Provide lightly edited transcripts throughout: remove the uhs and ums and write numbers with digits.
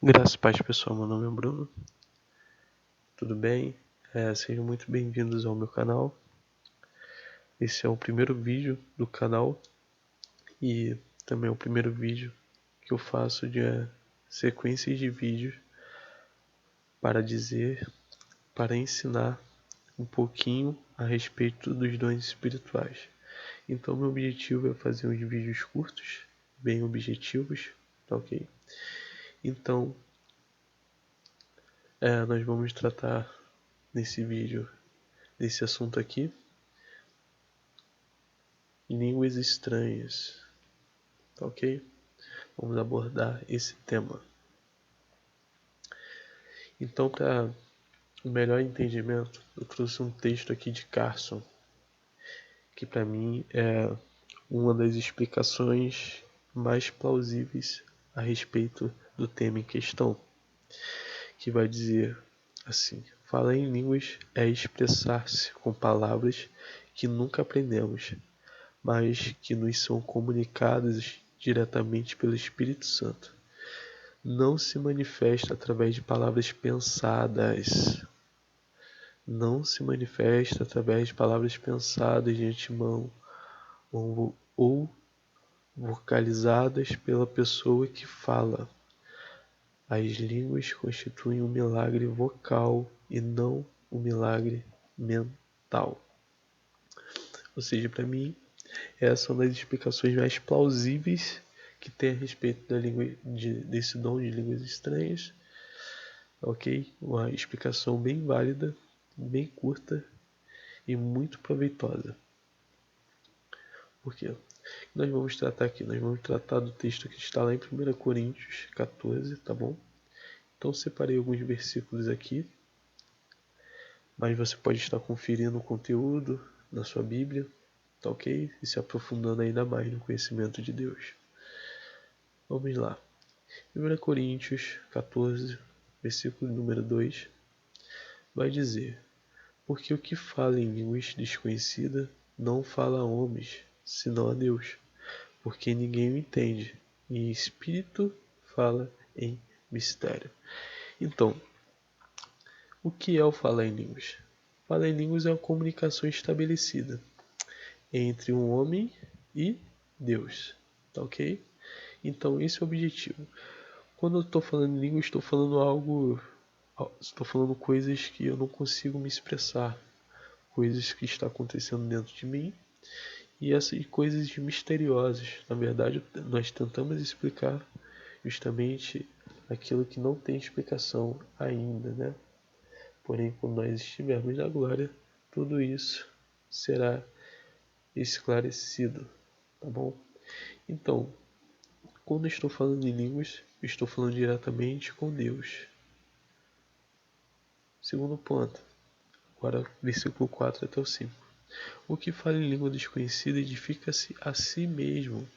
Graças e paz, pessoal. Meu nome é Bruno. Tudo bem? Sejam muito bem-vindos ao meu canal. Esse é o primeiro vídeo do canal e também é o primeiro vídeo que eu faço de sequências de vídeos para ensinar um pouquinho a respeito dos dons espirituais. Então, meu objetivo é fazer uns vídeos curtos, bem objetivos, tá ok? Então, nós vamos tratar nesse vídeo desse assunto aqui. Línguas estranhas, tá ok? Vamos abordar esse tema. Então, para o melhor entendimento, eu trouxe um texto aqui de Carson, que para mim é uma das explicações mais plausíveis a respeito do tema em questão, que vai dizer assim: falar em línguas é expressar-se com palavras que nunca aprendemos, mas que nos são comunicadas diretamente pelo Espírito Santo. Não se manifesta através de palavras pensadas. Não se manifesta através de palavras pensadas de antemão ou vocalizadas pela pessoa que fala. As línguas constituem um milagre vocal e não um milagre mental. Ou seja, para mim, essa é uma das explicações mais plausíveis que tem a respeito da língua, desse dom de línguas estranhas. Ok? Uma explicação bem válida, bem curta e muito proveitosa. Por quê? Nós vamos tratar aqui? Nós vamos tratar do texto que está lá em 1 Coríntios 14, tá bom? Então separei alguns versículos aqui, mas você pode estar conferindo o conteúdo na sua Bíblia, tá ok? E se aprofundando ainda mais no conhecimento de Deus. Vamos lá. 1 Coríntios 14, versículo número 2, vai dizer: porque o que fala em línguas desconhecidas não fala a homens, senão a Deus, porque ninguém o entende, e Espírito fala em mistério. Então, o que é o falar em línguas? Falar em línguas é uma comunicação estabelecida entre um homem e Deus, tá ok? Então, esse é o objetivo. Quando eu estou falando em línguas, estou falando coisas que eu não consigo me expressar, coisas que estão acontecendo dentro de mim e essas coisas misteriosas. Na verdade, nós tentamos explicar justamente aquilo que não tem explicação ainda, né? Porém, quando nós estivermos na glória, tudo isso será esclarecido, tá bom? Então, quando estou falando em línguas, estou falando diretamente com Deus. Segundo ponto, agora versículo 4 até o 5. O que fala em língua desconhecida edifica-se a si mesmo.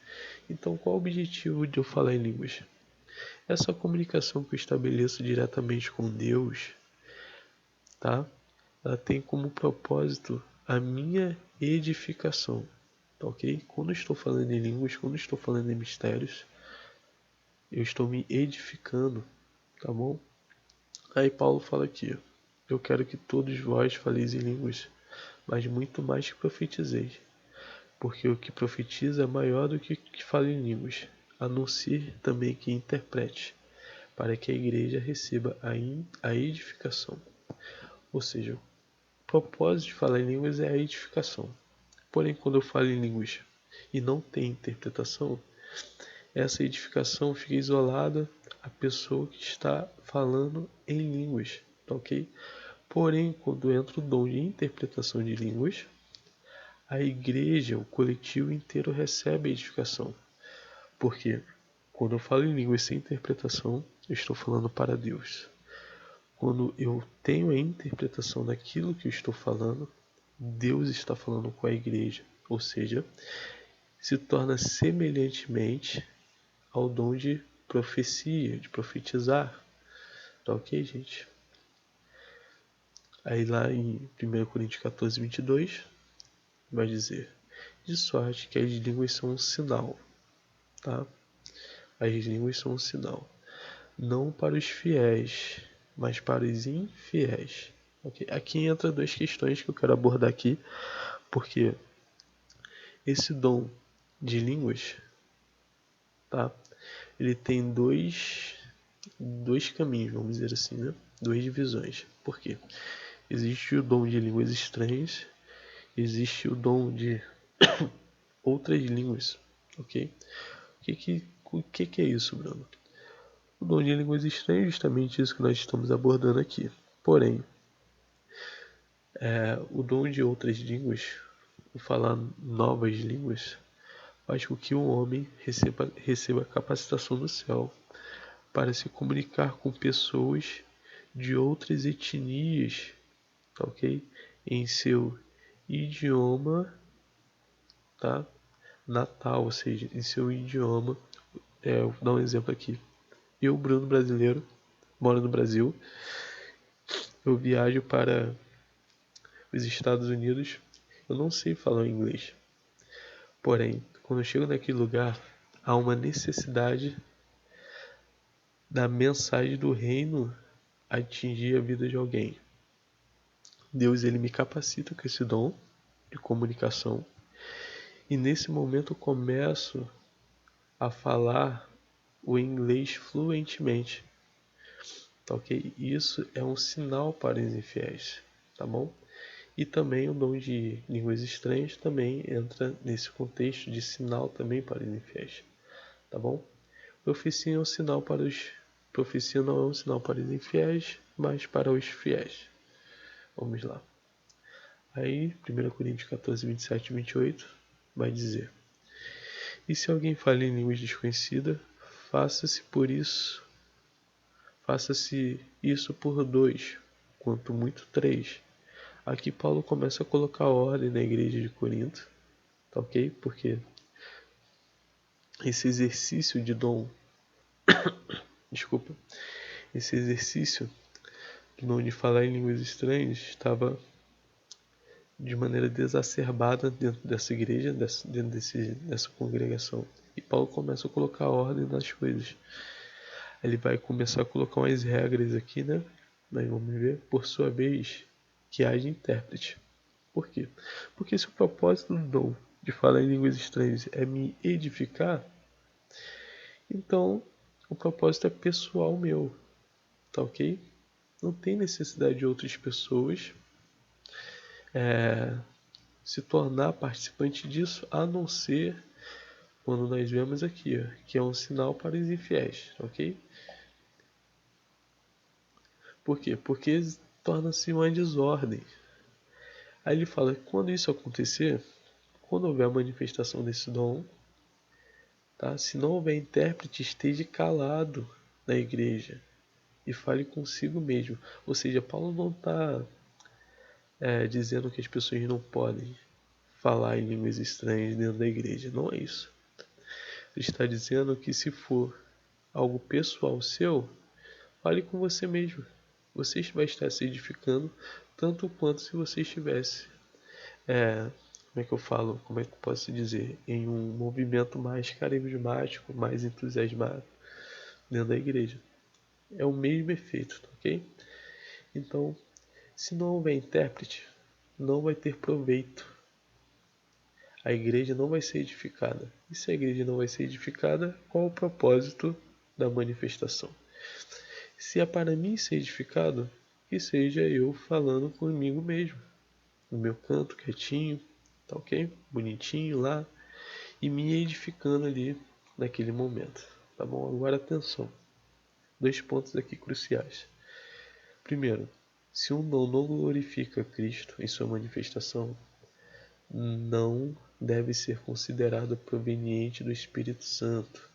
Então, qual o objetivo de eu falar em línguas? Essa comunicação que eu estabeleço diretamente com Deus, tá? Ela tem como propósito a minha edificação, tá ok? Quando eu estou falando em línguas, quando eu estou falando em mistérios, eu estou me edificando, tá bom? Aí Paulo fala aqui: eu quero que todos vós faleis em línguas, mas muito mais que profetizeis, porque o que profetiza é maior do que o que fala em línguas, a não ser também que interprete, para que a igreja receba a edificação. Ou seja, o propósito de falar em línguas é a edificação. Porém, quando eu falo em línguas e não tem interpretação, essa edificação fica isolada à pessoa que está falando em línguas, tá ok? Porém, quando entra o dom de interpretação de línguas, a igreja, o coletivo inteiro recebe a edificação. Porque quando eu falo em línguas sem interpretação, eu estou falando para Deus. Quando eu tenho a interpretação daquilo que eu estou falando, Deus está falando com a igreja. Ou seja, se torna semelhantemente ao dom de profecia, de profetizar. Tá ok, gente? Aí lá em 1 Coríntios 14, 22, vai dizer: de sorte que as línguas são um sinal, tá? As línguas são um sinal. não para os fiéis, mas para os infiéis. Okay? Aqui entra duas questões que eu quero abordar aqui, porque esse dom de línguas, tá? Ele tem dois caminhos, vamos dizer assim, né? Duas divisões. Por quê? Existe o dom de línguas estranhas, existe o dom de outras línguas, ok? O que é isso, Bruno? O dom de línguas estranhas é justamente isso que nós estamos abordando aqui. Porém, o dom de outras línguas, o falar novas línguas, faz com que um homem receba capacitação do céu para se comunicar com pessoas de outras etnias, tá ok? Em seu idioma, tá? Natal, ou seja, em seu idioma. Vou dar um exemplo aqui. Eu, Bruno, brasileiro, moro no Brasil. Eu viajo para os Estados Unidos. Eu não sei falar inglês. Porém, quando eu chego naquele lugar, há uma necessidade da mensagem do reino atingir a vida de alguém. Deus, ele me capacita com esse dom de comunicação. E nesse momento eu começo a falar o inglês fluentemente. Tá ok? Isso é um sinal para os infiéis, tá bom? E também o dom de línguas estranhas também entra nesse contexto de sinal também para os infiéis, tá bom? Profecia é um sinal para os... Profecia não é um sinal para os infiéis, mas para os fiéis. Vamos lá. Aí, 1 Coríntios 14, 27 e 28 vai dizer: E se alguém fala em línguas desconhecidas, faça-se isso por 2, quanto muito 3. Aqui Paulo começa a colocar ordem na igreja de Corinto, tá ok? Porque esse exercício de dom, desculpa, esse exercício do dom de falar em línguas estranhas estava de maneira desacerbada dentro dessa igreja, dessa congregação. E Paulo começa a colocar ordem nas coisas. Ele vai começar a colocar umas regras aqui, né? Nós vamos ver, por sua vez, que haja intérprete. Por quê? Porque se o propósito do dom de falar em línguas estranhas é me edificar, então o propósito é pessoal meu, tá ok? Não tem necessidade de outras pessoas se tornar participante disso, a não ser quando nós vemos aqui, ó, que é um sinal para os infiéis, ok? Por quê? Porque torna-se uma desordem. Aí ele fala que quando isso acontecer, quando houver a manifestação desse dom, tá? Se não houver intérprete, esteja calado na igreja e fale consigo mesmo. Ou seja, Paulo não está dizendo que as pessoas não podem falar em línguas estranhas dentro da igreja. Não é isso. Ele está dizendo que se for algo pessoal seu, fale com você mesmo. Você vai estar se edificando tanto quanto se você estivesse, como é que eu falo, como é que eu posso dizer, em um movimento mais carismático, mais entusiasmado dentro da igreja. É o mesmo efeito, tá ok? Então, se não houver intérprete, não vai ter proveito. A igreja não vai ser edificada. E se a igreja não vai ser edificada, qual o propósito da manifestação? Se é para mim ser edificado, que seja eu falando comigo mesmo, no meu canto, quietinho, tá ok? Bonitinho lá, e me edificando ali naquele momento, tá bom? Agora atenção, 2 pontos aqui cruciais. Primeiro, se um dom não glorifica Cristo em sua manifestação, não deve ser considerado proveniente do Espírito Santo.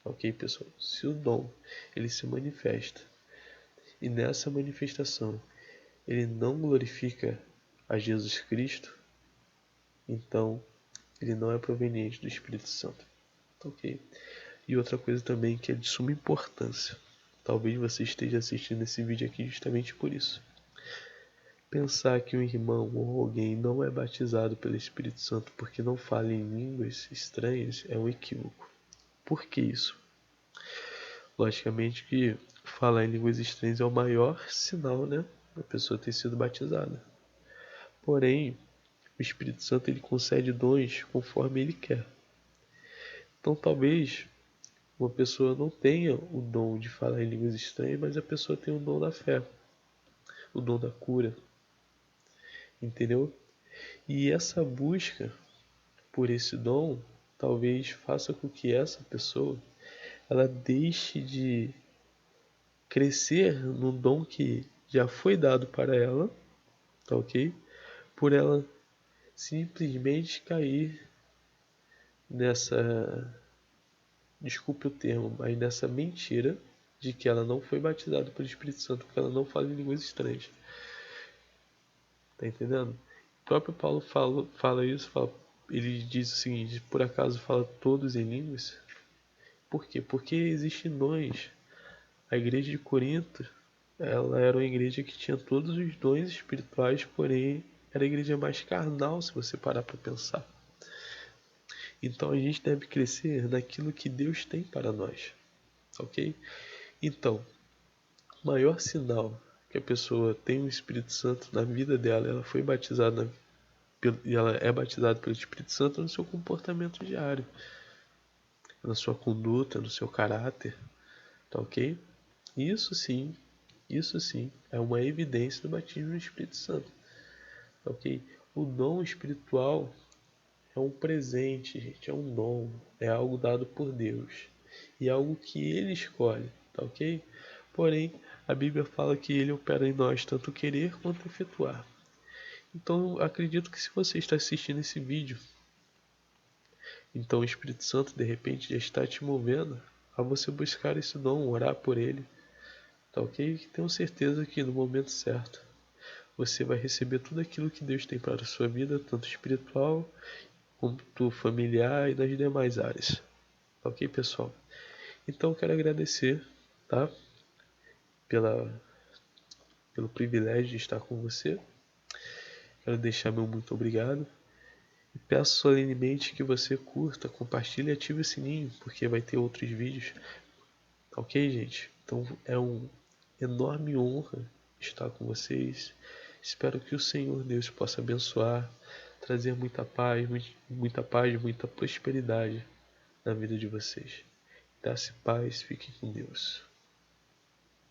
Ok, pessoal? Se o dom ele se manifesta e nessa manifestação ele não glorifica a Jesus Cristo, então ele não é proveniente do Espírito Santo. Ok? E outra coisa também que é de suma importância. Talvez você esteja assistindo esse vídeo aqui justamente por isso. Pensar que um irmão ou alguém não é batizado pelo Espírito Santo porque não fala em línguas estranhas é um equívoco. Por que isso? Logicamente que falar em línguas estranhas é o maior sinal, né, da pessoa ter sido batizada. Porém, o Espírito Santo ele concede dons conforme ele quer. Então, talvez uma pessoa não tenha o dom de falar em línguas estranhas, mas a pessoa tem o dom da fé, o dom da cura, entendeu? E essa busca por esse dom talvez faça com que essa pessoa ela deixe de crescer no dom que já foi dado para ela, tá ok? Por ela simplesmente cair nessa, desculpe o termo, mas nessa mentira de que ela não foi batizada pelo Espírito Santo, porque ela não fala em línguas estranhas. Tá entendendo? O próprio Paulo fala isso, ele diz o seguinte: por acaso fala todos em línguas? Por quê? Porque existem dons. A igreja de Corinto, ela era uma igreja que tinha todos os dons espirituais, porém era a igreja mais carnal, se você parar para pensar. Então a gente deve crescer naquilo que Deus tem para nós, ok? Então, o maior sinal que a pessoa tem o Espírito Santo na vida dela, ela foi batizada e ela é batizada pelo Espírito Santo no seu comportamento diário, na sua conduta, no seu caráter, tá ok? Isso sim, isso sim é uma evidência do batismo no Espírito Santo, tá ok? O dom espiritual é um presente, gente, é um dom, é algo dado por Deus e é algo que Ele escolhe, tá ok? Porém, a Bíblia fala que Ele opera em nós tanto querer quanto efetuar. Então, acredito que se você está assistindo esse vídeo, então o Espírito Santo de repente já está te movendo a você buscar esse dom, orar por ele, tá ok? Tenho certeza que no momento certo você vai receber tudo aquilo que Deus tem para a sua vida, tanto espiritual quanto familiar e nas demais áreas, tá ok, pessoal? Então eu quero agradecer, tá? Pela, pelo privilégio de estar com você. Quero deixar meu muito obrigado. E peço solenemente que você curta, compartilhe e ative o sininho, porque vai ter outros vídeos. Ok, gente? Então é uma enorme honra estar com vocês. Espero que o Senhor Deus possa abençoar, trazer muita paz, muita prosperidade na vida de vocês. Graça e paz, fiquem com Deus.